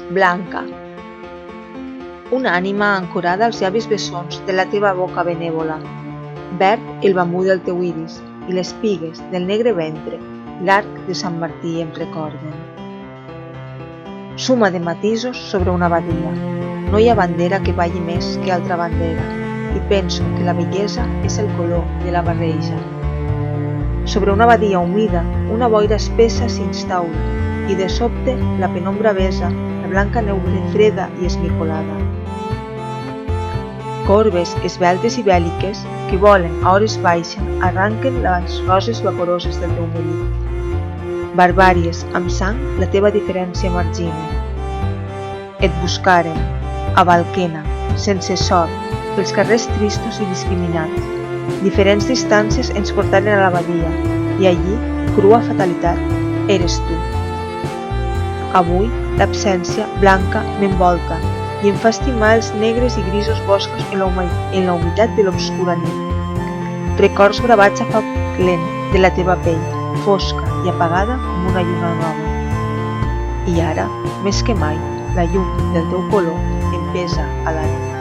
blanca. Una ànima ancorada als llavis bessons de la teva boca benèvola. Verd el bambú del teu iris i les pigues del negre ventre, l'arc de Sant Martí em recorden. Suma de matisos sobre una badia. No hi ha bandera que balli més que altra bandera, i penso que la bellesa és el color de la barreja. Sobre una badia humida, una boira espessa s'instaura, i de sobte la penombra besa la blanca neu freda i esmicolada. Corbes esveltes i bèl·liques que volen a hores baixen arranquen les roses vaporoses del teu melic. Barbàries amb sang la teva diferència marginen. Et buscaren, a Balquena, sense sort, pels carrers tristos i discriminats. Diferents distàncies ens portaren a la badia, i allí, crua fatalitat, eres tu. Avui, l'absència blanca m'envolta i em fa estimar els negres i grisos boscos en la humitat de l'obscura nit. Records gravats a foc lent de la teva pell, fosca i apagada com una lluna nova. I ara, més que mai, la llum del teu color em pesa a l'ànima.